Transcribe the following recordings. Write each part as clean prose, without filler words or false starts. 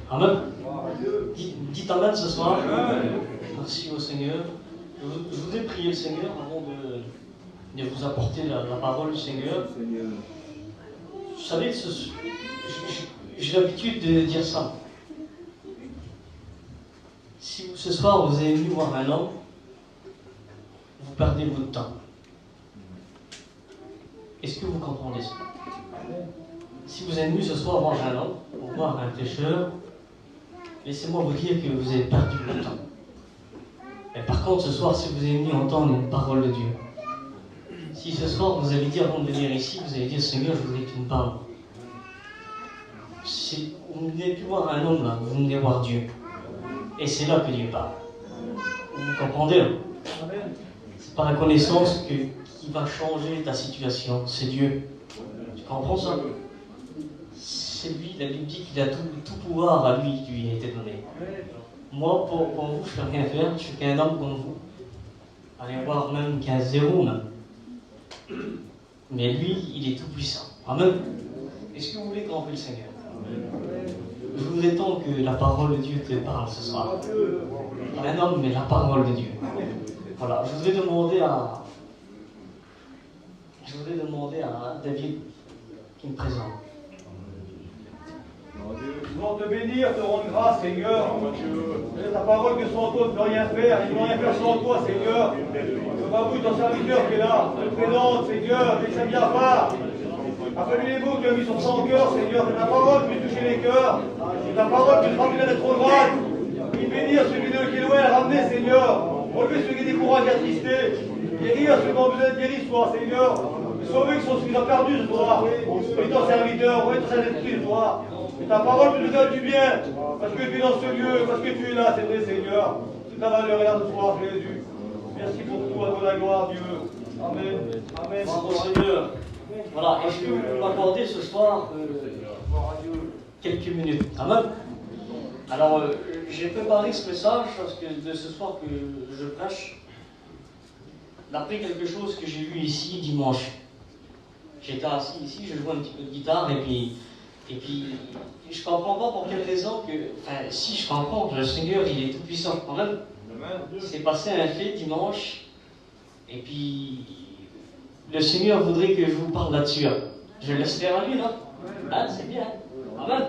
Amen. Dites Amen ce soir. Merci au Seigneur. Je voudrais prier le Seigneur avant de vous apporter la parole du Seigneur. Vous savez, j'ai l'habitude de dire ça. Si ce soir vous êtes venu voir un homme, vous perdez votre temps. Est-ce que vous comprenez ça? Si vous êtes venu ce soir voir un homme, pour voir un pécheur, laissez-moi vous dire que vous avez perdu votre temps. Mais par contre, ce soir, si vous êtes venu entendre une parole de Dieu, si ce soir vous avez dit avant de venir ici, vous avez dit Seigneur, je voudrais que tu me parles. Vous ne venez plus voir un homme là, vous venez voir Dieu. Et c'est là que Dieu parle. Vous comprenez là? C'est pas la connaissance qui va changer ta situation, c'est Dieu. Tu comprends ça? C'est lui, la Bible dit qu'il a tout pouvoir à lui qui lui a été donné. Moi, pour vous, je ne peux rien faire, je suis qu'un homme comme vous. Allez voir même qu'un zéro même. Mais lui, il est tout puissant. Amen. Est-ce que vous voulez grandir le Seigneur? Je vous attends que la parole de Dieu te parle ce soir. Pas un homme, mais la parole de Dieu. Voilà, je voudrais demander à David qui me présente. Nous allons te bénir, te rendre grâce, Seigneur. Ta parole que sans toi ne peut rien faire. Ils ne vont rien faire sans toi, Seigneur. Je m'avoue ton serviteur qui est là. Je te présente, Seigneur, dès que ça vient à part. Après les mots que tu as mis sur son cœur, Seigneur, que ta parole puisse toucher les cœurs. Que ta parole puisse remplir les rétrogrades. Puis bénir ceux qui est loin à ramener, Seigneur. Relever ceux qui sont découragés, attristés. Guérir ceux qui ont besoin de guérir, ce soir, Seigneur. Sauver ceux qui ont perdu ce soir. Et ton serviteur, et ton serviteur ce soir. Que ta parole nous donne du bien, parce que tu es dans ce lieu, parce que tu es là, c'est vrai, Seigneur. Toute ta valeur est là ce soir, Jésus. Merci pour tout, à toi la gloire, Dieu. Amen. Amen. Bravo, Seigneur. Voilà, est-ce que vous m'accordez ce soir quelques minutes? Amen. Alors, j'ai préparé ce message parce que de ce soir que je prêche, d'après quelque chose que j'ai vu ici dimanche. J'étais assis ici, je jouais un petit peu de guitare et puis je ne comprends pas pour quelle raison que... Enfin, si je comprends, le Seigneur, il est tout puissant quand même. C'est passé un fait dimanche, et puis le Seigneur voudrait que je vous parle là-dessus. Je le laisse faire à lui, non? Hein, c'est bien. Amen.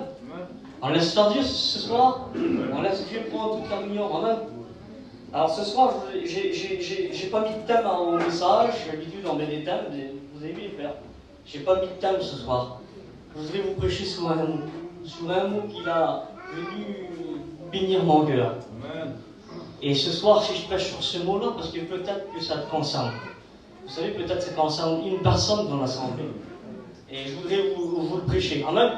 On laisse faire Dieu ce soir. On laisse Dieu prendre toute la réunion. Amen. Alors ce soir, j'ai pas mis de thème au message. J'ai l'habitude d'en mettre des thèmes, vous avez vu les faire. J'ai pas mis de thème ce soir. Je voudrais vous prêcher sur un mot qui a venu bénir mon cœur. Et ce soir, si je prêche sur ce mot-là, parce que peut-être que ça te concerne. Vous savez, peut-être que ça concerne une personne dans l'assemblée. Et je voudrais vous le prêcher. Amen.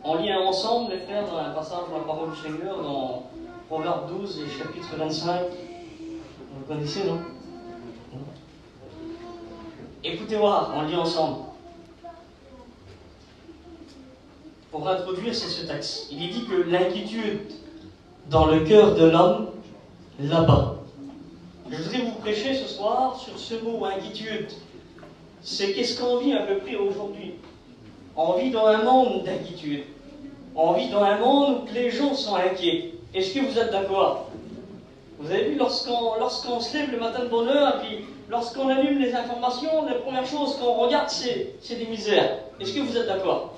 On lit ensemble, les frères, dans un passage de la parole du Seigneur, dans Proverbe 12 et chapitre 25. Vous le connaissez, non? Écoutez voir, on lit ensemble. Pour introduire, c'est ce texte. Il est dit que l'inquiétude dans le cœur de l'homme l'abat. Je voudrais vous prêcher ce soir sur ce mot inquiétude. C'est qu'est-ce qu'on vit à peu près aujourd'hui. On vit dans un monde d'inquiétude. On vit dans un monde où les gens sont inquiets. Est-ce que vous êtes d'accord? Vous avez vu, lorsqu'on se lève le matin de bonne heure, et puis lorsqu'on allume les informations, la première chose qu'on regarde, c'est des misères. Est-ce que vous êtes d'accord?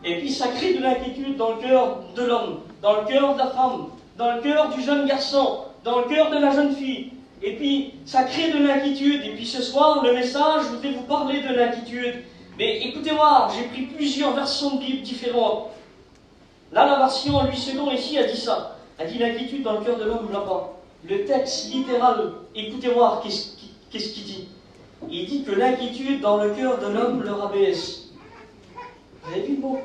Et puis ça crée de l'inquiétude dans le cœur de l'homme, dans le cœur de la femme, dans le cœur du jeune garçon, dans le cœur de la jeune fille. Et puis ça crée de l'inquiétude. Et puis ce soir, le message, je voudrais vous parler de l'inquiétude. Mais écoutez-moi, j'ai pris plusieurs versions de Bible différentes. Là, la version Louis II ici a dit ça. A dit l'inquiétude dans le cœur de l'homme là-bas. Le texte littéral, écoutez-moi, qu'est-ce qu'il dit? Il dit que l'inquiétude dans le cœur de l'homme le rabaisse. Vous avez vu le mot?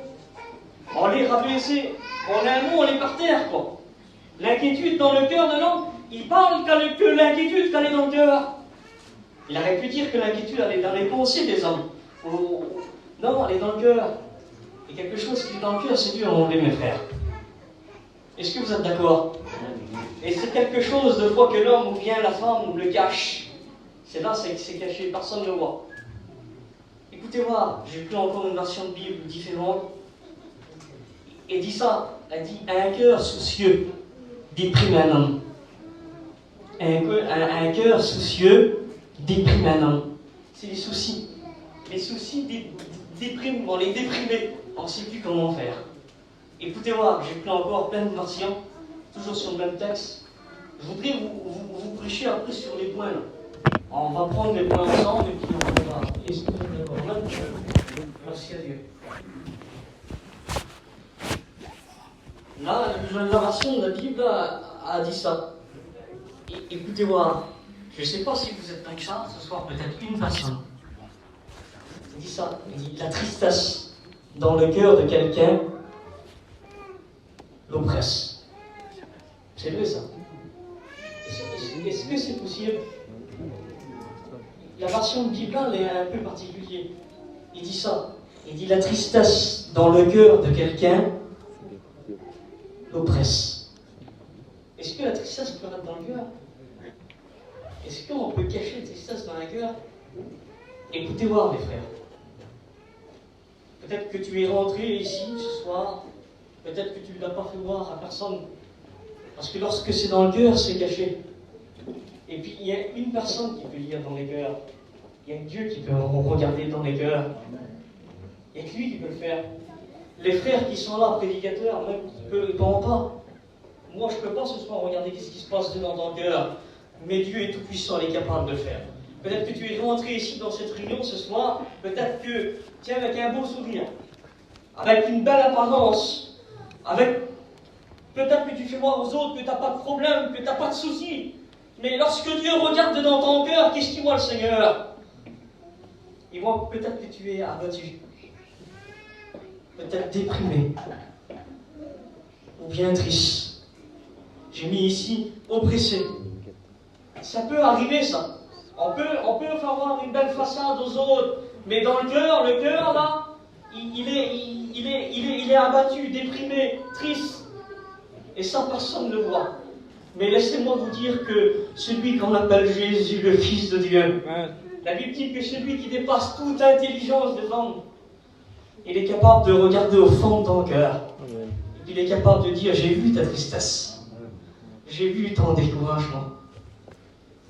On les rabaissé. On a un mot, on est par terre, quoi. L'inquiétude dans le cœur de l'homme, il parle que l'inquiétude qu'elle est dans le cœur. Il aurait pu dire que l'inquiétude, elle est dans les pensées des hommes. Non, elle est dans le cœur. Et quelque chose qui est dans le cœur, c'est dur à enlever, mes frères. Est-ce que vous êtes d'accord? Et c'est quelque chose, de fois que l'homme ou bien la femme le cache. C'est là, c'est caché, personne ne le voit. Écoutez-moi, j'ai pris encore une version de Bible différente. Et dit ça, elle dit un cœur soucieux déprime un homme. Un cœur soucieux déprime un homme. C'est les soucis. Les soucis dépriment, on les déprimés, on ne sait plus comment faire. Écoutez voir, j'ai pris encore plein de notions, toujours sur le même texte. Je voudrais vous prêcher un peu sur les points. Là. On va prendre les points ensemble et puis on va expliquer d'abord là. Merci à Dieu. Là, la narration de la Bible a dit ça. Écoutez voir, je ne sais pas si vous êtes comme ça, ce soir peut-être une personne. Il dit ça, il dit la tristesse dans le cœur de quelqu'un l'oppresse. C'est vrai ça. Est-ce que c'est possible? La version de Bible elle est un peu particulière. Il dit ça. Il dit la tristesse dans le cœur de quelqu'un l'oppresse. Est-ce que la tristesse peut être dans le cœur? Est-ce qu'on peut cacher la tristesse dans le cœur? Écoutez voir mes frères. Peut-être que tu es rentré ici ce soir, peut-être que tu ne l'as pas fait voir à personne. Parce que lorsque c'est dans le cœur, c'est caché. Et puis il y a une personne qui peut lire dans les cœurs. Il y a Dieu qui peut regarder dans les cœurs. Il n'y a que lui qui peut le faire. Les frères qui sont là, prédicateurs, même qui ne pourront pas. Moi, je ne peux pas ce soir regarder ce qui se passe dedans dans le cœur. Mais Dieu est tout puissant, il est capable de le faire. Peut-être que tu es rentré ici dans cette réunion ce soir, peut-être que tu es avec un beau sourire, avec une belle apparence, avec peut-être que tu fais voir aux autres que tu n'as pas de problème, que tu n'as pas de soucis. Mais lorsque Dieu regarde dans ton cœur, qu'est-ce qu'il voit le Seigneur? Il voit peut-être que tu es abattu, peut-être déprimé, ou bien triste. J'ai mis ici oppressé. Ça peut arriver ça. On peut faire voir une belle façade aux autres, mais dans le cœur là, il est abattu, déprimé, triste. Et ça, personne ne le voit. Mais laissez-moi vous dire que celui qu'on appelle Jésus, le Fils de Dieu, la Bible dit que celui qui dépasse toute intelligence des hommes, il est capable de regarder au fond de ton cœur. Il est capable de dire, j'ai vu ta tristesse. J'ai vu ton découragement.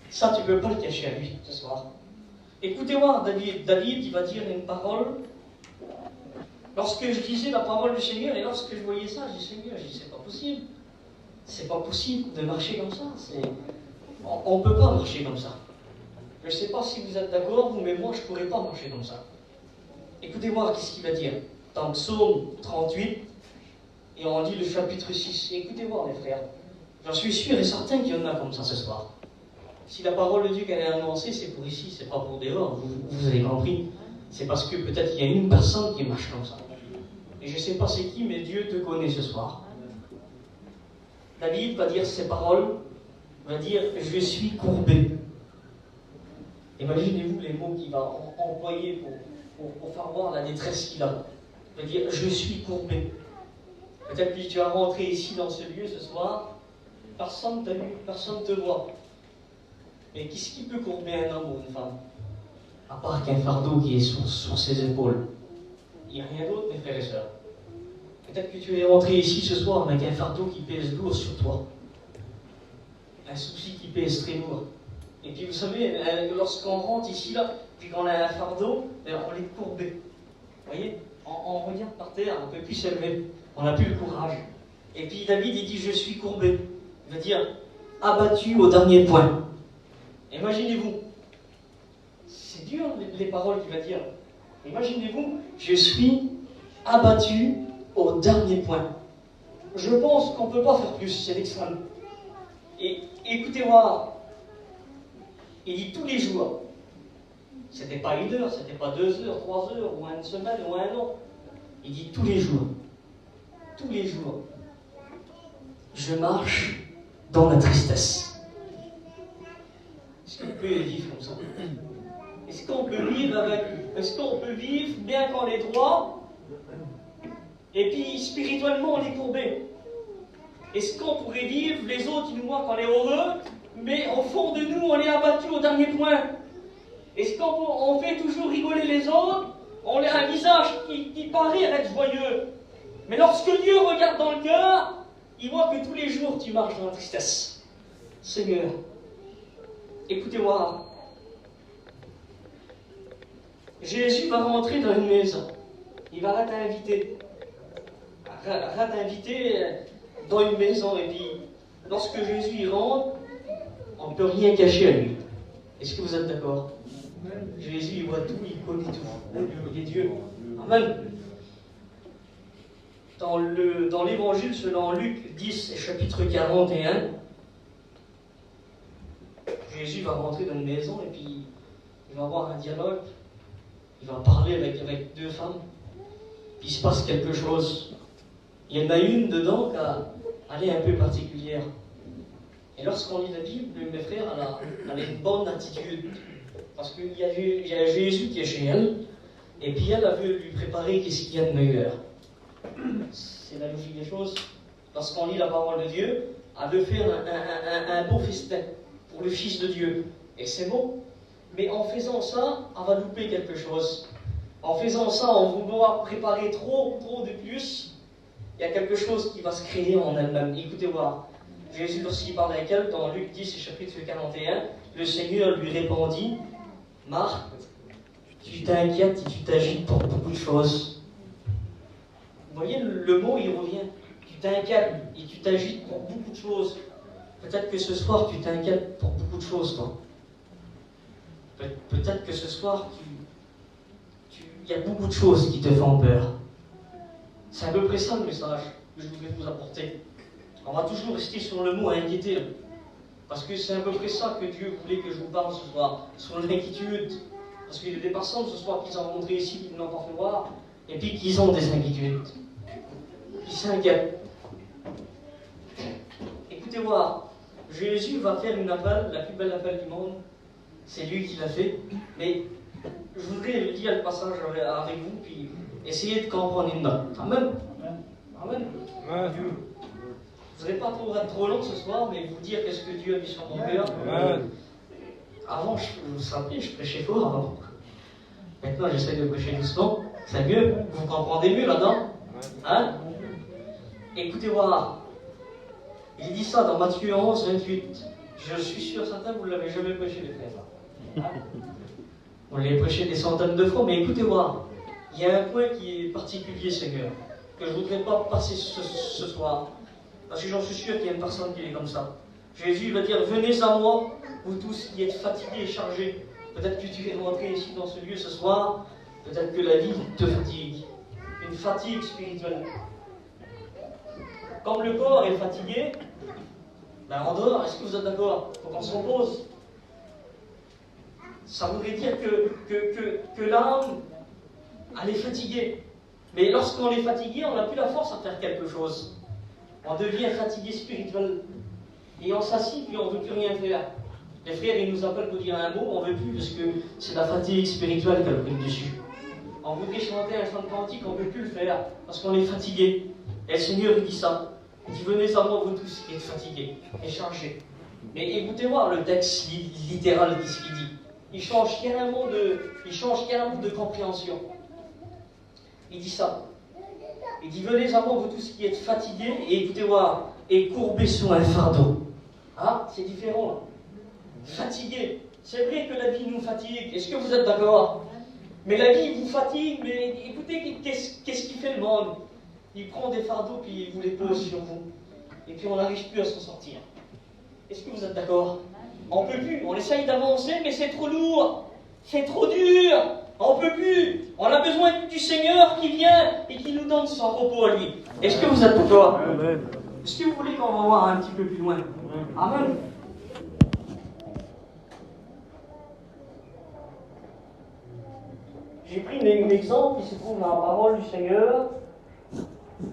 Ça, tu ne peux pas le cacher à lui ce soir. Écoutez voir David, il va dire une parole. Lorsque je disais la parole du Seigneur, et lorsque je voyais ça, je dis Seigneur, c'est pas possible. C'est pas possible de marcher comme ça. On ne peut pas marcher comme ça. Je ne sais pas si vous êtes d'accord, vous, mais moi, je ne pourrais pas marcher comme ça. Écoutez voir qu'est-ce qu'il va dire. Dans Psaume 38, et on lit le chapitre 6. Écoutez voir, les frères. J'en suis sûr et certain qu'il y en a comme ça ce soir. Si la parole de Dieu qu'elle est annoncée, c'est pour ici, c'est pas pour dehors, vous avez compris. C'est parce que peut-être qu'il y a une personne qui marche comme ça. Et je ne sais pas c'est qui, mais Dieu te connaît ce soir. David va dire ces paroles, va dire « Je suis courbé ». Imaginez-vous les mots qu'il va employer pour faire voir la détresse qu'il a. Il va dire « Je suis courbé ». Peut-être que tu as rentré ici dans ce lieu ce soir, personne ne t'a vu, personne ne te voit. Mais qu'est-ce qui peut courber un homme ou une femme? À part qu'un fardeau qui est sur ses épaules. Il n'y a rien d'autre, mes frères et sœurs. Peut-être que tu es rentré ici ce soir avec un fardeau qui pèse lourd sur toi. Un souci qui pèse très lourd. Et puis vous savez, lorsqu'on rentre ici, là, puis qu'on a un fardeau, on est courbé. Vous voyez, on regarde par terre, on ne peut plus s'élever. On n'a plus le courage. Et puis David, il dit, je suis courbé. Il veut dire, abattu au dernier point. Imaginez-vous. C'est dur les paroles qu'il va dire. Imaginez-vous, je suis abattu au dernier point. Je pense qu'on ne peut pas faire plus, c'est l'extrême. Et écoutez voir, il dit tous les jours. C'était pas 1 heure, c'était pas 2 heures, 3 heures, ou une semaine, ou un an. Il dit tous les jours. Tous les jours. Je marche dans la tristesse. Est-ce qu'on peut vivre comme ça? Est-ce qu'on peut vivre avec... Est-ce qu'on peut vivre bien qu'on est droit, et puis spirituellement on est courbé? Est-ce qu'on pourrait vivre, les autres ils nous voient qu'on est heureux, mais au fond de nous on est abattu au dernier point? Est-ce qu'on fait toujours rigoler les autres? On a un visage qui paraît être joyeux, Mais lorsque Dieu regarde dans le cœur, il voit que tous les jours tu marches dans la tristesse. Seigneur, écoutez-moi. Jésus va rentrer dans une maison. Il va t'inviter. T'inviter dans une maison. Et puis, lorsque Jésus y rentre, on ne peut rien cacher à lui. Est-ce que vous êtes d'accord? Jésus, il voit tout, il connaît tout. Il est Dieu. Amen. Dans l'évangile selon Luc 10, chapitre 41, Jésus va rentrer dans une maison et puis il va avoir un dialogue. Il va parler avec deux femmes. Puis il se passe quelque chose. Il y en a une dedans qui est un peu particulière. Et lorsqu'on lit la Bible, mes frères, elle a une bonne attitude. Parce qu'il y a Jésus qui est chez elle. Et puis elle veut lui préparer qu'est-ce qu'il y a de meilleur. C'est la logique des choses. Lorsqu'on lit la parole de Dieu, elle veut faire un beau festin pour le Fils de Dieu. Et c'est beau. Mais en faisant ça, elle va louper quelque chose. En faisant ça, en vouloir préparer trop de plus, il y a quelque chose qui va se créer en elle-même. Écoutez voir. Jésus, lorsqu'il parle avec elle, dans Luc 10, chapitre 41, le Seigneur lui répondit, Marc, tu t'inquiètes et tu t'agites pour beaucoup de choses. Vous voyez, le mot, il revient. Tu t'inquiètes et tu t'agites pour beaucoup de choses. Peut-être que ce soir, tu t'inquiètes pour beaucoup de choses, toi. Peut-être que ce soir, il y a beaucoup de choses qui te font peur. C'est à peu près ça le message que je voudrais vous apporter. On va toujours rester sur le mot inquiéter. Parce que c'est à peu près ça que Dieu voulait que je vous parle ce soir. Sur l'inquiétude. Parce qu'il y a des personnes ce soir qui sont rencontrées ici, qui n'ont pas fait voir, et puis qui ont des inquiétudes. Qui s'inquiètent. Écoutez voir, Jésus va faire une appel, la plus belle appel du monde. C'est lui qui l'a fait. Mais je voudrais lire le passage avec vous, puis essayer de comprendre une note. Amen. Amen. Amen. Je ne voudrais pas être trop long ce soir, mais vous dire qu'est-ce que Dieu a mis sur mon cœur. Avant, vous savez, je prêchais fort avant. Maintenant, j'essaie de prêcher doucement. C'est mieux. Vous comprenez mieux là-dedans. Hein? Écoutez voir. Il dit ça dans Matthieu 11, 28. Je suis sûr, certains, vous ne l'avez jamais prêché, les frères. Hein? On l'a prêché des centaines de fois, mais écoutez voir. Il y a un point qui est particulier, Seigneur, que je ne voudrais pas passer ce soir. Parce que j'en suis sûr qu'il y a une personne qui est comme ça. Jésus va dire, venez à moi, vous tous qui êtes fatigués et chargés. Peut-être que tu es rentré ici dans ce lieu ce soir, peut-être que la vie te fatigue. Une fatigue spirituelle. Comme le corps est fatigué, ben on dort, est-ce que vous êtes d'accord? Il faut qu'on se repose. Ça voudrait dire que l'âme, elle est fatiguée. Mais lorsqu'on est fatigué, on n'a plus la force à faire quelque chose. On devient fatigué spirituel. Et on s'assit, puis on ne veut plus rien faire. Les frères, ils nous appellent pour dire un mot, on ne veut plus, parce que c'est la fatigue spirituelle qui a pris le dessus. On voudrait chanter un chant de cantique, on ne veut plus le faire, parce qu'on est fatigué. Et le Seigneur, il dit ça. Il dit, venez à moi, vous tous qui êtes fatigués et chargés. Mais écoutez voir le texte littéral de ce qu'il dit. Il change carrément de compréhension. Il dit ça. Il dit, venez à moi, vous tous qui êtes fatigués, et écoutez voir, et courbés sous un fardeau. Ah, c'est différent là. Fatigué. C'est vrai que la vie nous fatigue. Est-ce que vous êtes d'accord? Mais la vie vous fatigue, mais écoutez, qu'est-ce qui fait le monde? Il prend des fardeaux puis il vous les pose sur vous. Et puis on n'arrive plus à s'en sortir. Est-ce que vous êtes d'accord? On ne peut plus. On essaye d'avancer, mais c'est trop lourd. C'est trop dur. On ne peut plus. On a besoin du Seigneur qui vient et qui nous donne son repos à lui. Est-ce que vous êtes d'accord? Est-ce que vous voulez qu'on va voir un petit peu plus loin? Amen. J'ai pris un exemple qui se trouve dans la parole du Seigneur,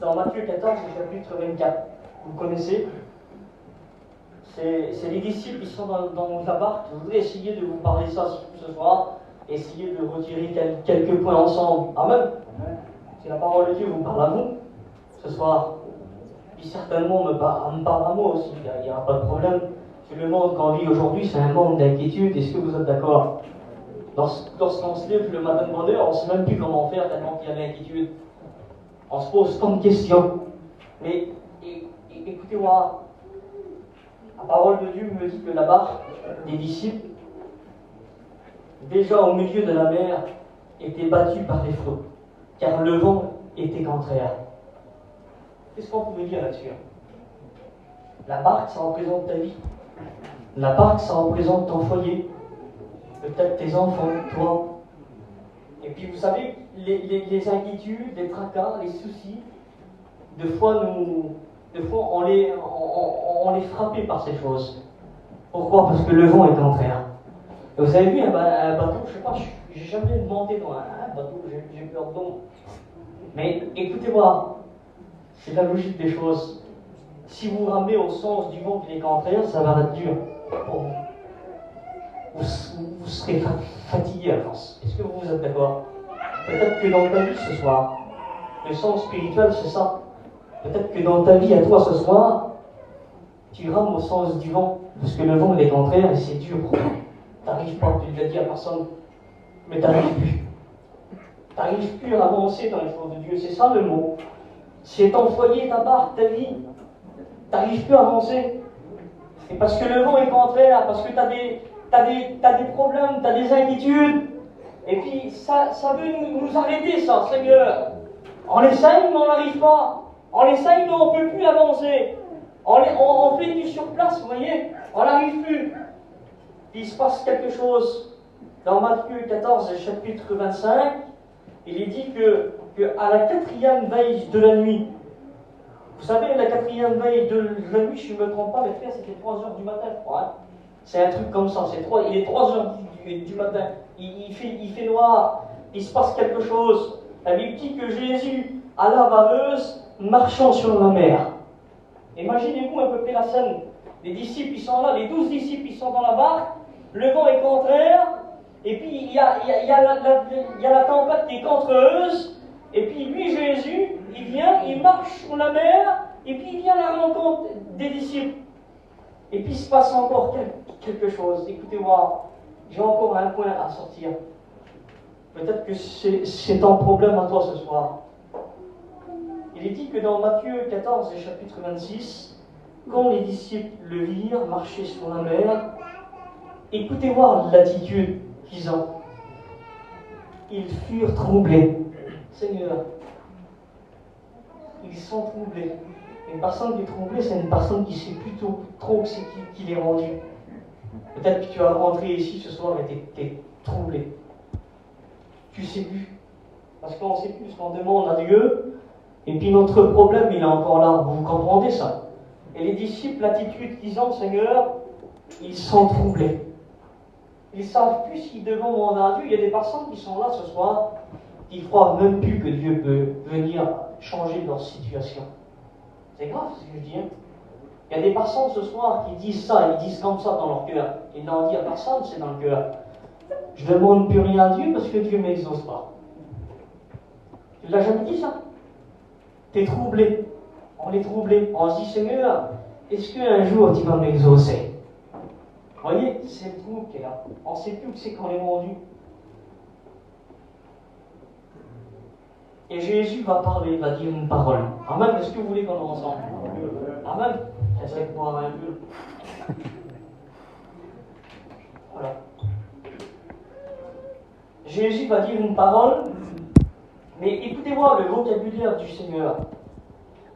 dans Matthieu 14, chapitre 24. Vous connaissez? C'est les disciples qui sont dans la barque. Je voudrais essayer de vous parler ça ce soir, essayer de retirer quelques points ensemble. Amen. Si la parole de Dieu vous parle à vous, ce soir, puis certainement me parle à moi aussi, il n'y a pas de problème. Que le monde qu'on vit aujourd'hui, c'est un monde d'inquiétude. Est-ce que vous êtes d'accord? Lorsqu'on se lève le matin de bonne heure, on ne sait même plus comment faire tellement qu'il y a l'inquiétude. On se pose tant de questions. Mais écoutez-moi, la parole de Dieu me dit que la barque des disciples, déjà au milieu de la mer, était battue par les flots, car le vent était contraire. Qu'est-ce qu'on pouvait dire là-dessus? La barque, ça représente ta vie. La barque, ça représente ton foyer. Peut-être tes enfants, toi. Et puis vous savez, les inquiétudes, les tracas, les soucis, deux fois on est frappé par ces choses. Pourquoi? Parce que le vent est contraire. Et vous avez vu un bateau, je ne sais pas, j'ai jamais monté dans un bateau, j'ai peur d'eau. Mais écoutez-moi, c'est la logique des choses. Si vous ramenez au sens du vent qui est contraire, ça va être dur pour vous. Vous serez fatigué à force. Est-ce que vous êtes d'accord? Peut-être que dans ta vie ce soir, le sens spirituel c'est ça. Peut-être que dans ta vie à toi ce soir, tu rames au sens du vent, parce que le vent il est contraire et c'est dur pour toi. T'arrives pas, tu ne l'as dit à personne, mais t'arrives plus. T'arrives plus à avancer dans les choses de Dieu, c'est ça le mot. C'est ton foyer, ta barque, ta vie. T'arrives plus à avancer. Et parce que le vent est contraire, parce que t'as des problèmes, t'as des inquiétudes. Et puis ça veut nous arrêter ça, Seigneur. On essaye mais on n'arrive pas. On essaye mais on ne peut plus avancer. On fait du surplace, vous voyez. On n'arrive plus. Il se passe quelque chose. Dans Matthieu 14, chapitre 25, il est dit que à la 4e veille de la nuit, vous savez, la 4e veille de la nuit, je ne me trompe pas, mais frère, c'était 3 heures du matin, je crois. Hein. C'est un truc comme ça, il est 3 heures du matin, il fait noir, il se passe quelque chose. La Bible dit que Jésus, à la vareuse, marchant sur la mer. Imaginez-vous à peu près la scène. Les disciples, ils sont là, les 12 disciples, ils sont dans la barque, le vent est contraire, et puis il y a la tempête qui est contreuse, et puis lui, Jésus, il vient, il marche sur la mer, et puis il vient à la rencontre des disciples. Et puis il se passe encore quelque chose. Écoutez-moi, j'ai encore un point à sortir. Peut-être que c'est ton problème à toi ce soir. Il est dit que dans Matthieu 14 et chapitre 26, quand les disciples le virent marcher sur la mer, écoutez voir l'attitude qu'ils ont. Ils furent troublés. Seigneur, ils sont troublés. Une personne qui est troublée, c'est une personne qui sait plutôt trop que c'est qui l'est rendu. Peut-être que tu vas rentrer ici ce soir et tu es troublé. Tu sais plus. Parce qu'on ne sait plus ce qu'on demande à Dieu. Et puis notre problème, il est encore là. Vous comprenez ça? Et les disciples, l'attitude qu'ils ont, Seigneur, ils sont troublés. Ils ne savent plus s'ils devront demander à Dieu. Il y a des personnes qui sont là ce soir, qui ne croient même plus que Dieu peut venir changer leur situation. C'est grave ce que je dis. Hein? Il y a des personnes ce soir qui disent ça, ils disent comme ça dans leur cœur. Ils n'en disent à personne, c'est dans le cœur. Je ne demande plus rien à Dieu parce que Dieu ne m'exauce pas. Tu ne l'as jamais dit ça? Tu es troublé. On est troublé. On se dit, Seigneur, est-ce qu'un jour tu vas m'exaucer? Vous voyez, c'est le trouble qui est là. On ne sait plus où c'est qu'on est rendu. Et Jésus va parler, il va dire une parole. Amen. Est-ce que vous voulez qu'on en ensemble? Amen. J'essaie de boire un peu. Voilà. Jésus va dire une parole, mais écoutez-moi le vocabulaire du Seigneur.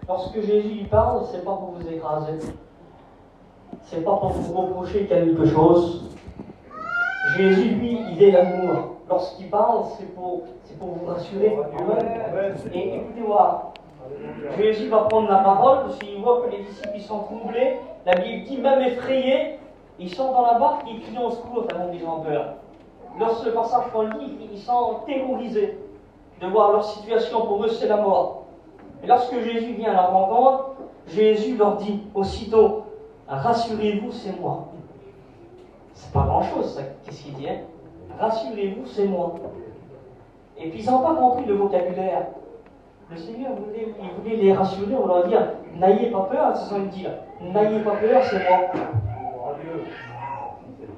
Lorsque Jésus y parle, c'est pas pour vous écraser. C'est pas pour vous reprocher quelque chose. Jésus, lui, il est l'amour. Lorsqu'il parle, c'est pour vous rassurer. Amen. Et écoutez-moi, Jésus va prendre la parole parce qu'il voit que les disciples ils sont troublés. La Bible dit même effrayés. Ils sont dans la barque et ils crient au secours tellement ils ont peur. Lorsque le passage qu'on lit, ils sont terrorisés de voir leur situation. Pour eux, c'est la mort. Et lorsque Jésus vient à la rencontre, Jésus leur dit aussitôt, rassurez-vous, c'est moi. C'est pas grand-chose, ça. Qu'est-ce qu'il dit, hein? Rassurez-vous, c'est moi. Et puis ils n'ont pas compris le vocabulaire. Le Seigneur il voulait les rassurer, on leur dit, n'ayez pas peur, c'est ça qu'il dit là. N'ayez pas peur, c'est moi.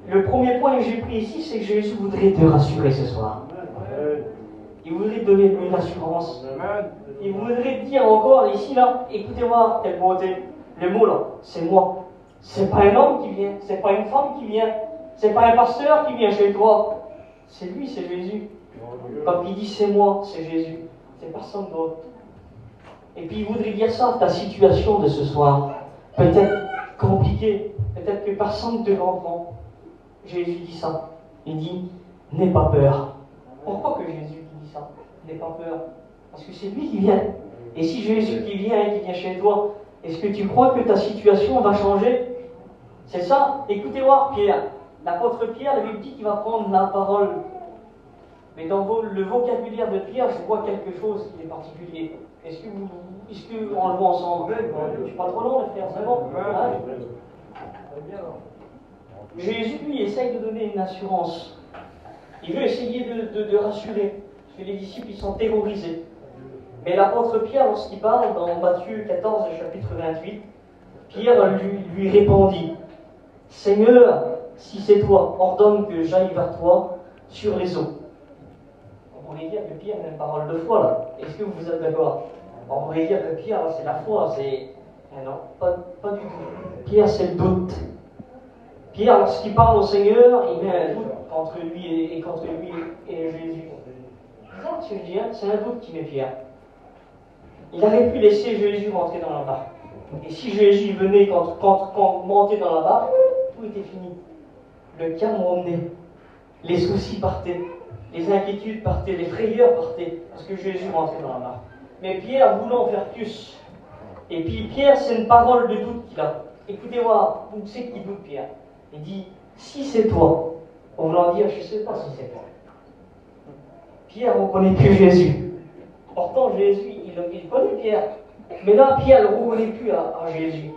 Le premier point que j'ai pris ici, c'est que Jésus voudrait te rassurer ce soir. Il voudrait te donner une assurance. Il voudrait te dire encore, ici, là, écoutez-moi, quelle beauté. Le mot, là, c'est moi. C'est pas un homme qui vient, c'est pas une femme qui vient, c'est pas un pasteur qui vient chez toi. C'est lui, c'est Jésus. Quand il dit c'est moi, c'est Jésus. C'est personne d'autre. Et puis il voudrait dire ça, ta situation de ce soir. Peut-être compliquée, peut-être que personne ne te comprend. Jésus dit ça. Il dit, n'aie pas peur. Pourquoi que Jésus dit ça? N'aie pas peur. Parce que c'est lui qui vient. Et si Jésus qui vient chez toi, est-ce que tu crois que ta situation va changer? C'est ça. Écoutez voir Pierre. L'apôtre Pierre, la Bible dit qu'il va prendre la parole. Mais dans le vocabulaire de Pierre, je vois quelque chose qui est particulier. Est-ce qu'on le voit ensemble? Je suis pas trop long, les frères, c'est bon? Jésus, lui, essaye de donner une assurance. Il veut essayer de rassurer. Parce que les disciples, ils sont terrorisés. Mais l'apôtre Pierre, lorsqu'il parle dans Matthieu 14, chapitre 28, Pierre lui répondit, « Seigneur, si c'est toi, ordonne que j'aille vers toi sur les eaux. » On pourrait dire que Pierre a une parole de foi, là. Est-ce que vous êtes d'accord? On pourrait dire que Pierre, c'est la foi, c'est... Non, pas du tout. Pierre, c'est le doute. Pierre, lorsqu'il parle au Seigneur, il met un doute entre lui et Jésus. C'est ça ce que je dis, hein? C'est un doute qui met Pierre. Il aurait pu laisser Jésus rentrer dans la barque. Et si Jésus venait quand monter dans la barque, tout était fini. Le calme revenait. Les soucis partaient. Les inquiétudes partaient. Les frayeurs partaient. Parce que Jésus rentrait dans la barque. Mais Pierre voulant faire plus. Et puis Pierre, c'est une parole de doute qu'il a. Écoutez-moi, vous savez qui doute Pierre? Il dit, si c'est toi. En voulant dire, je ne sais pas si c'est toi. Pierre ne reconnaît plus Jésus. Pourtant, Jésus, il connaît Pierre. Mais là, Pierre ne reconnaît plus à Jésus.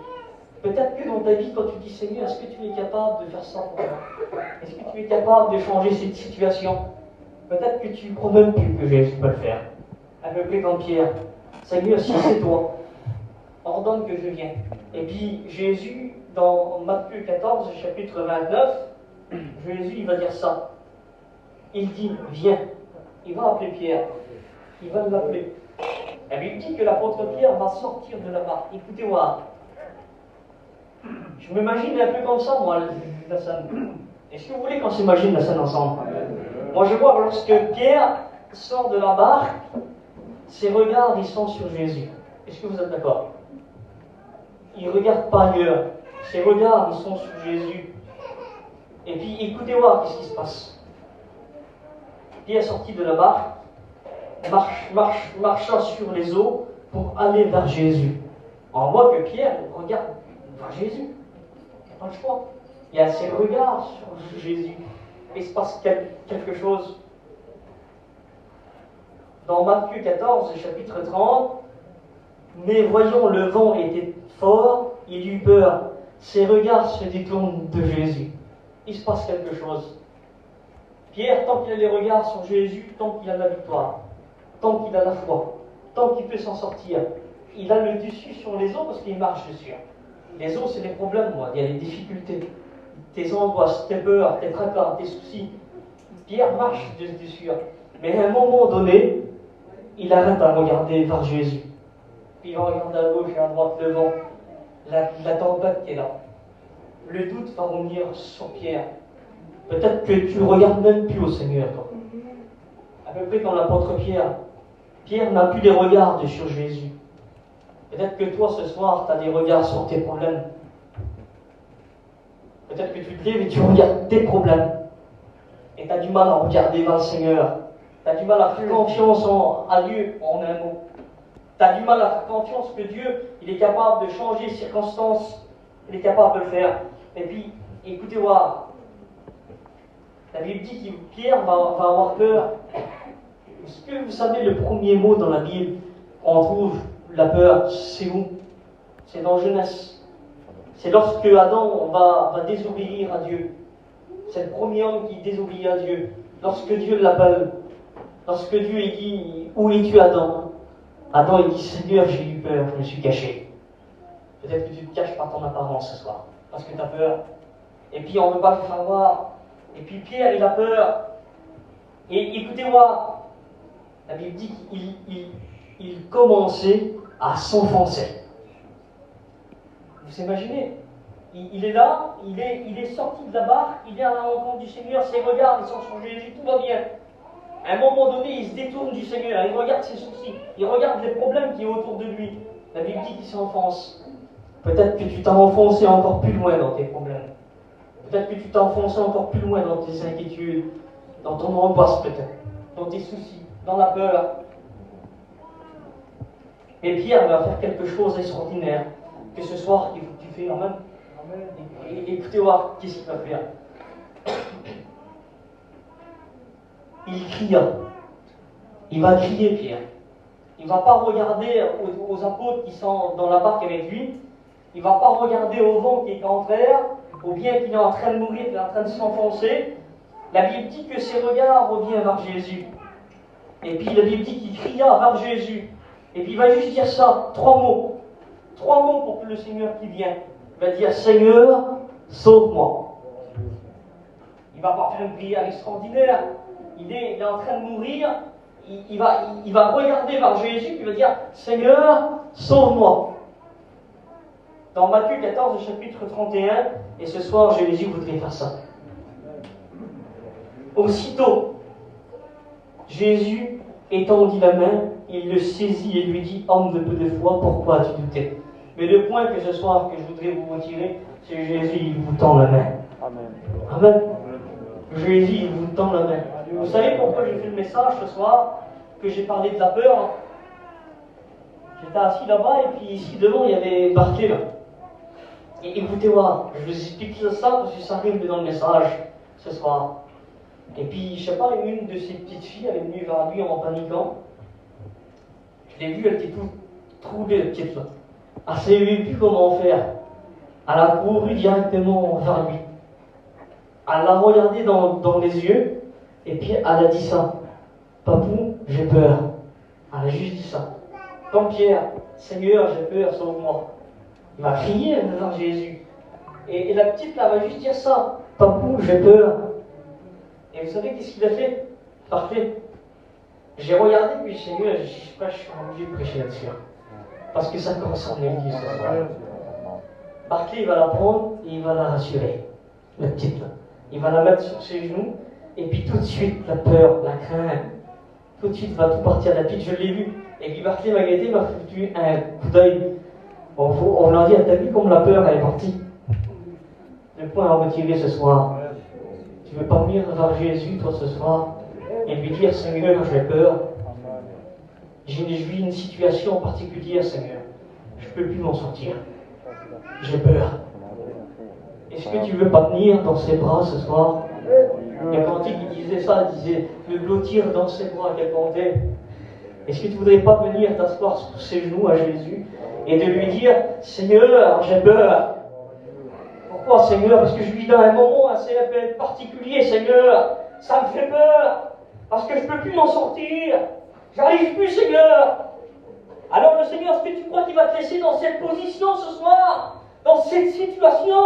Peut-être que dans ta vie, quand tu dis Seigneur, est-ce que tu es capable de faire ça pour moi? Est-ce que tu es capable de changer cette situation? Peut-être que tu ne crois même plus que Jésus peut le faire. À peu près comme Pierre. Seigneur, si c'est toi, ordonne que je vienne. Et puis Jésus, dans Matthieu 14, chapitre 29, Jésus, il va dire ça. Il dit, viens. Il va appeler Pierre. Il va l'appeler. Et il dit que l'apôtre Pierre va sortir de la barque. Écoutez-moi. Je m'imagine un peu comme ça, moi, la scène. Est-ce que vous voulez qu'on s'imagine la scène ensemble? Moi, je vois lorsque Pierre sort de la barque, ses regards, ils sont sur Jésus. Est-ce que vous êtes d'accord? Il ne regarde pas ailleurs. Ses regards, ils sont sur Jésus. Et puis, écoutez-moi, qu'est-ce qui se passe? Pierre est sorti de la barque, marcha sur les eaux pour aller vers Jésus. On voit que Pierre regarde vers Jésus. Il n'y a pas le choix. Il y a ses regards sur Jésus. Et il se passe quelque chose. Dans Matthieu 14, chapitre 30, mais voyant le vent était fort, il eut peur. Ses regards se détournent de Jésus. Il se passe quelque chose. Pierre, tant qu'il a les regards sur Jésus, tant qu'il a la victoire, tant qu'il a la foi, tant qu'il peut s'en sortir, il a le dessus sur les eaux parce qu'il marche dessus. Les eaux, c'est des problèmes, moi. Il y a des difficultés. Tes angoisses, tes peurs, tes tracas, tes soucis. Pierre marche dessus. Mais à un moment donné, il arrête à regarder vers Jésus. Puis il va regarder à gauche et à droite le vent, la tempête qui est là. Le doute va revenir sur Pierre. Peut-être que tu ne regardes même plus au Seigneur, toi. À peu près comme l'apôtre Pierre. Pierre n'a plus des regards sur Jésus. Peut-être que toi, ce soir, tu as des regards sur tes problèmes. Peut-être que tu te lèves et tu regardes tes problèmes. Et tu as du mal à regarder vers le Seigneur. Tu as du mal à faire confiance à Dieu, en un mot. Tu as du mal à faire confiance que Dieu, il est capable de changer les circonstances. Il est capable de le faire. Et puis, écoutez-moi. La Bible dit que Pierre va avoir peur. Est-ce que vous savez le premier mot dans la Bible on trouve la peur? C'est où? C'est dans Genèse. C'est lorsque Adam va désobéir à Dieu. C'est le premier homme qui désobéit à Dieu. Lorsque Dieu l'appelle, lorsque Dieu dit où es-tu Adam? Adam il dit Seigneur, j'ai eu peur, je me suis caché. Peut-être que tu te caches par ton apparence ce soir, parce que tu as peur. Et puis on ne veut pas te faire voir. Et puis Pierre il a peur. Et écoutez-moi, La Bible dit qu'il commençait à s'enfoncer. Vous imaginez? Il est là, il est sorti de la barque, il vient à la rencontre du Seigneur, ses regards, ils sont sur Jésus, tout va bien. À un moment donné, il se détourne du Seigneur, il regarde ses soucis, il regarde les problèmes qui sont autour de lui. La Bible dit qu'il s'enfonce. Peut-être que tu t'as enfoncé encore plus loin dans tes problèmes. Peut-être que tu t'as enfoncé encore plus loin dans tes inquiétudes, dans ton angoisse peut-être, dans tes soucis, dans la peur. Et Pierre va faire quelque chose d'extraordinaire. Que ce soir, il faut que tu fais la même. Et écoutez voir, qu'est-ce qu'il va faire. Il cria. Il va crier, Pierre. Il ne va pas regarder aux apôtres qui sont dans la barque avec lui. Il ne va pas regarder au vent qui est contraire, ou bien qu'il est en train de mourir, qu'il est en train de s'enfoncer. La Bible dit que ses regards reviennent vers Jésus. Et puis la Bible dit qu'il cria vers Jésus. Et puis il va juste dire ça, 3 mots. 3 mots pour que le Seigneur qui vient. Il va dire, Seigneur, sauve-moi. Il ne va pas faire une prière extraordinaire. Il est en train de mourir. Il va regarder vers Jésus et il va dire, Seigneur, sauve-moi. Dans Matthieu 14, chapitre 31, et ce soir, Jésus voudrait faire ça. Aussitôt, Jésus étendit la main, il le saisit et lui dit, homme de peu de foi, pourquoi as-tu douté? Mais le point que ce soir que je voudrais vous retirer, c'est que Jésus, il vous tend la main. Amen. Amen. Jésus, il vous tend la main. Vous savez pourquoi j'ai fait le message ce soir, que j'ai parlé de la peur? J'étais assis là-bas et puis ici devant, il y avait Barclay là. Et écoutez-moi, je vous explique ça parce que ça arrive dans le message ce soir. Et puis, je sais pas, une de ces petites filles, elle est venue vers lui en paniquant. Je l'ai vue, elle était toute troublée, la petite là. Elle ne savait plus comment faire. Elle a couru directement vers lui. Elle l'a regardé dans les yeux, et puis elle a dit ça. Papou, j'ai peur. Elle a juste dit ça. Comme Pierre, Seigneur, j'ai peur, sauve-moi. Il va crier vers Jésus. Et la petite là va juste dire ça. Papou, j'ai peur. Et vous savez qu'est-ce qu'il a fait? Parfait. J'ai regardé, puis Seigneur, je suis obligé de prêcher là-dessus. Parce que ça concerne l'Église ce soir. Barclay, il va la prendre et il va la rassurer. La petite là. Il va la mettre sur ses genoux. Et puis tout de suite, la peur, la crainte, tout de suite va tout partir. La petite, je l'ai vue. Et puis Barclay m'a guetté, m'a foutu un coup d'œil. On leur dit, t'as vu comme la peur, elle est partie. Le point à retirer ce soir. Tu ne veux pas venir vers Jésus, toi, ce soir, et lui dire, Seigneur, j'ai peur. Je vis une situation particulière, Seigneur. Je ne peux plus m'en sortir. J'ai peur. Est-ce que tu ne veux pas venir dans ses bras ce soir? Il y a un cantique qui disait ça, il disait, le blottir dans ses bras, qu'elle comptait. Est-ce que tu ne voudrais pas venir t'asseoir sur ses genoux à Jésus et de lui dire, Seigneur, j'ai peur. Pourquoi, Seigneur? Parce que je vis dans un moment assez particulier, Seigneur. Ça me fait peur. Parce que je ne peux plus m'en sortir. J'arrive plus, Seigneur. Alors le Seigneur, est-ce que tu crois qu'il va te laisser dans cette position ce soir? Dans cette situation?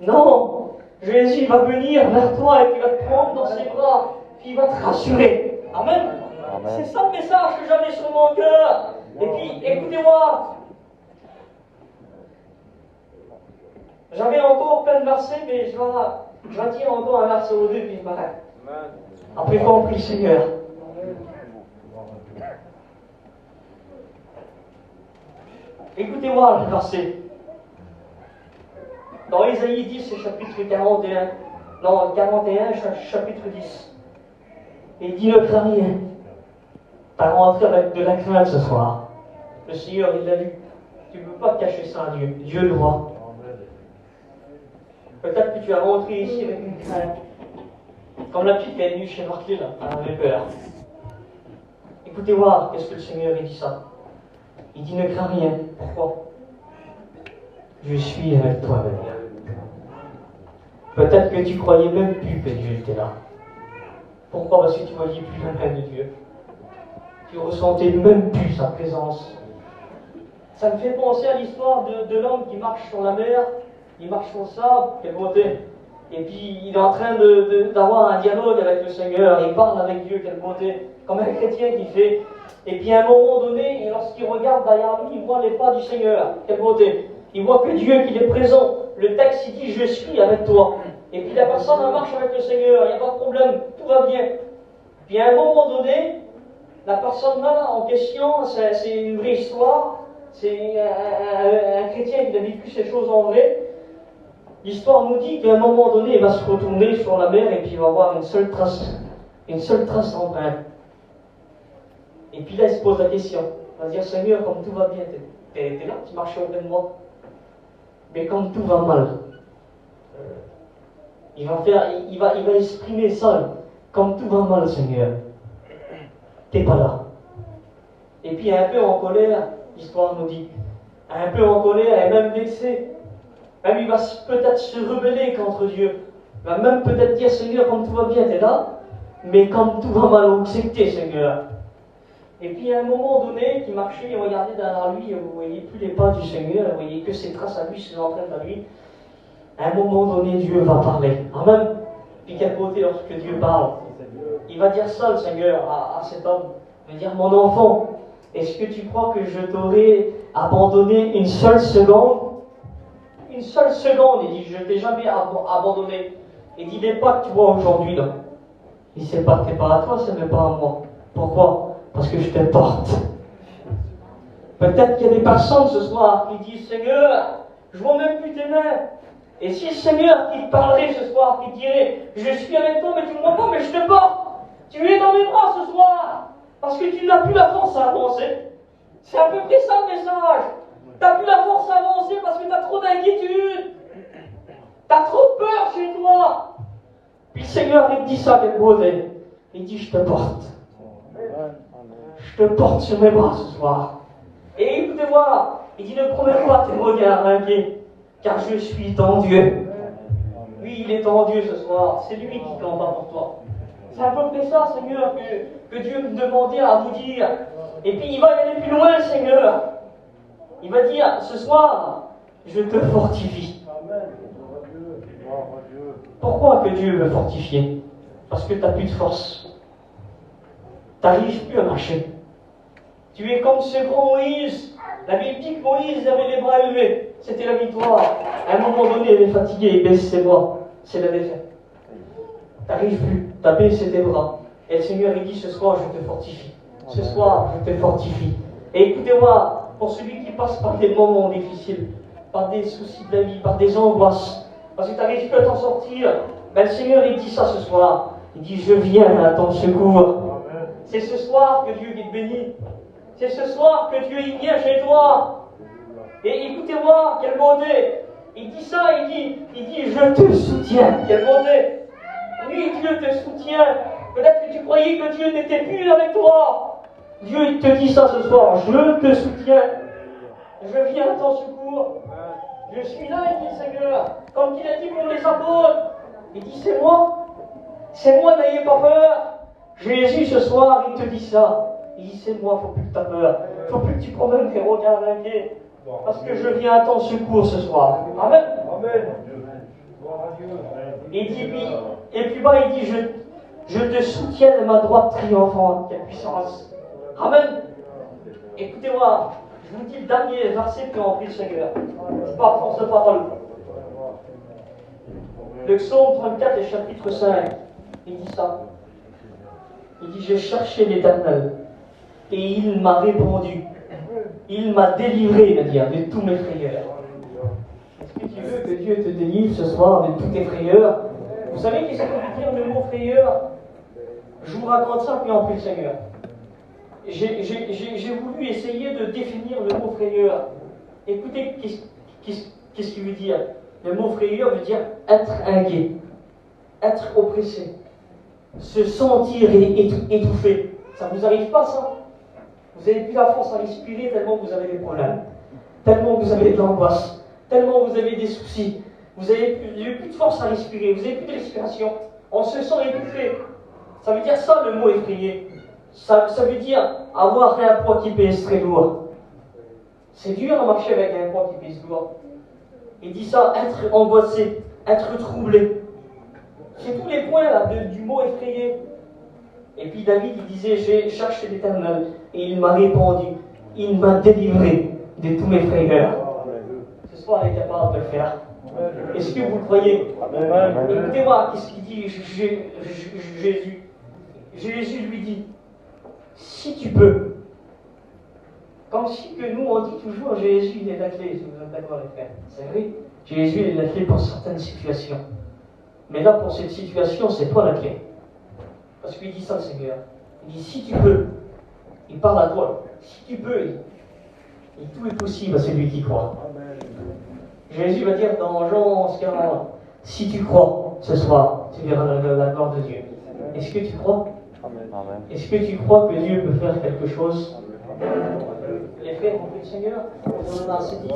Non. Jésus va venir vers toi et puis il va te prendre dans ses bras. Puis il va te rassurer. Amen. Amen. C'est ça le message que j'avais sur mon cœur. Et puis, écoutez-moi. J'avais encore plein de versets, mais je vais dire encore un verset ou deux, puis je m'arrête. Après, il faut en prier le Seigneur. Écoutez-moi le verset. Dans Ésaïe 10, chapitre 41. Non, 41, chapitre 10. Il dit, ne crains rien. T'as rentré avec de la crainte ce soir. Le Seigneur, il l'a vu. Tu ne peux pas cacher ça à Dieu. Dieu le voit. Peut-être que tu as rentré ici avec une crainte. Comme la petite qui est venue chez Barclay, là, elle avait peur. Écoutez voir, qu'est-ce que le Seigneur il dit ça? Il dit, ne crains rien. Pourquoi? Je suis avec toi, Daniel. Peut-être que tu croyais même plus que Dieu était là. Pourquoi? Parce que tu voyais plus la main de Dieu. Tu ressentais même plus sa présence. Ça me fait penser à l'histoire de l'homme qui marche sur la mer. Il marche sur le sable, quelle beauté. Et puis il est en train d'avoir un dialogue avec le Seigneur, il parle avec Dieu, quelle beauté, comme un chrétien qui fait. Et puis à un moment donné, lorsqu'il regarde derrière lui, il voit les pas du Seigneur, quelle beauté. Il voit que Dieu, qu'il est présent. Le texte, il dit, je suis avec toi. Et puis la personne, elle marche avec le Seigneur, il n'y a pas de problème, tout va bien. Puis à un moment donné, la personne là en question, c'est une vraie histoire, c'est un chrétien qui a vécu ces choses en vrai. L'histoire nous dit qu'à un moment donné, il va se retourner sur la mer et puis il va avoir une seule trace d'empreinte. Et puis là, il se pose la question. Il va se dire, Seigneur, comme tout va bien, t'es là, tu marches auprès de moi. Mais comme tout va mal, il va exprimer ça. Comme tout va mal, Seigneur, t'es pas là. Et puis un peu en colère, l'histoire nous dit, un peu en colère et même vexé. Même il va peut-être se rebeller contre Dieu. Il va même peut-être dire, Seigneur, comme tout va bien, t'es là, mais comme tout va mal, où c'est que t'es, Seigneur? Et puis à un moment donné, il marchait, il regardait derrière lui, vous ne voyez plus les pas du Seigneur, vous voyez que ses traces à lui, ses empreintes à lui. À un moment donné, Dieu va parler. Amen. Puis quel côté lorsque Dieu parle, il va dire ça, le Seigneur, à cet homme. Il va dire, mon enfant, est-ce que tu crois que je t'aurais abandonné une seule seconde? Une seule seconde, il dit, je ne t'ai jamais abandonné. Il dit, les pas que tu vois aujourd'hui, là, il sait pas que t'es pas à toi, c'est même pas à moi. Pourquoi? Parce que je te porte. Peut-être qu'il y a des personnes ce soir qui disent, Seigneur, je vois même plus tes mains. Et si le Seigneur qui te parlerait ce soir, qui te dirait, je suis avec toi, mais tu ne me vois pas, mais je te porte. Tu es dans mes bras ce soir, parce que tu n'as plus la force à avancer. C'est à peu près ça le message. Tu n'as plus la force à avancer parce que tu as trop d'inquiétude. Tu as trop de peur chez toi. Puis le Seigneur, il te dit ça, quelle beauté. Il dit, je te porte. Je te porte sur mes bras ce soir. Et écoutez-moi, il dit, ne promets pas tes regards inquiets, car je suis ton Dieu. Lui, il est ton Dieu ce soir. C'est lui qui combat pour toi. C'est à peu près ça, Seigneur, que Dieu me demandait à vous dire. Et puis il va y aller plus loin, le Seigneur. Il va dire, ce soir, je te fortifie. Pourquoi que Dieu veut fortifier? Parce que tu n'as plus de force. Tu n'arrives plus à marcher. Tu es comme ce grand Moïse. La Bible dit que Moïse avait les bras élevés. C'était la victoire. À un moment donné, il est fatigué, il baisse ses bras. C'est la défaite. Tu n'arrives plus. Tu as baissé tes bras. Et le Seigneur, il dit, ce soir, je te fortifie. Ce soir, je te fortifie. Et écoutez-moi, pour celui qui passe par des moments difficiles, par des soucis de la vie, par des angoisses, parce que tu n'arrives plus à t'en sortir, ben le Seigneur, il dit ça ce soir. Il dit, je viens à ton secours. C'est ce soir que Dieu te bénit. C'est ce soir que Dieu il vient chez toi. Et écoutez-moi, quelle beauté. Il dit ça, il dit, je te soutiens. Quelle beauté. Oui, Dieu te soutient. Peut-être que tu croyais que Dieu n'était plus avec toi. Dieu il te dit ça ce soir, je te soutiens. Je viens à ton secours. Je suis là, il dit le Seigneur. Comme il a dit pour les apôtres. Il dit, c'est moi. C'est moi, n'ayez pas peur. Jésus ce soir, il te dit ça. Il dit, c'est moi, il ne faut plus que tu aies peur. Il ne faut plus que tu promènes tes regards inquiets. Parce que je viens à ton secours ce soir. Amen. Amen. Il dit, et puis bas, il dit, je te soutiens de ma droite triomphante. Quelle puissance. Amen. Écoutez-moi, je vous dis le dernier verset que a pris le Seigneur. C'est pas force de parole. Le psaume 34 et chapitre 5, il dit ça. Il dit, j'ai cherché l'Éternel et il m'a répondu. Il m'a délivré, il va dire, de tous mes frayeurs. Est-ce que tu veux que Dieu te délivre ce soir de tous tes frayeurs? Vous savez qu'est-ce que veut dire le mot frayeur? Je vous raconte ça, puis en plus le Seigneur. J'ai voulu essayer de définir le mot frayeur. Écoutez, qu'est-ce qu'il veut dire? Le mot frayeur veut dire être inquiet, être oppressé, se sentir étouffé. Ça ne vous arrive pas, ça? Vous n'avez plus la force à respirer tellement vous avez des problèmes, tellement vous avez de l'angoisse, tellement vous avez des soucis. Vous n'avez plus de force à respirer, vous n'avez plus de respiration. On se sent étouffé. Ça veut dire ça, le mot effrayé. Ça veut dire avoir un poids qui pèse très lourd. C'est dur à marcher avec un poids qui pèse lourd. Il dit ça, être angoissé, être troublé. C'est tous les points là, du mot effrayé. Et puis David, il disait, j'ai cherché l'Éternel, et il m'a répondu, il m'a délivré de tous mes frayeurs. Ce soir, il est capable de le faire. Est-ce que vous le croyez? Écoutez-moi, qu'est-ce qu'il dit Jésus? Jésus lui dit, si tu peux. Comme si que nous, on dit toujours, Jésus, il est la clé, si vous êtes d'accord avec ça. C'est vrai, Jésus est la clé pour certaines situations. Mais là, pour cette situation, c'est toi la clé. Parce qu'il dit ça, le Seigneur. Il dit, si tu peux, il parle à toi. Si tu peux, et tout est possible à celui qui croit. Jésus va dire dans Jean 11:41, si tu crois ce soir, tu verras la gloire de Dieu. Est-ce que tu crois? Est-ce que tu crois que Dieu peut faire quelque chose? Les frères ont pris le Seigneur, on en a assez dit.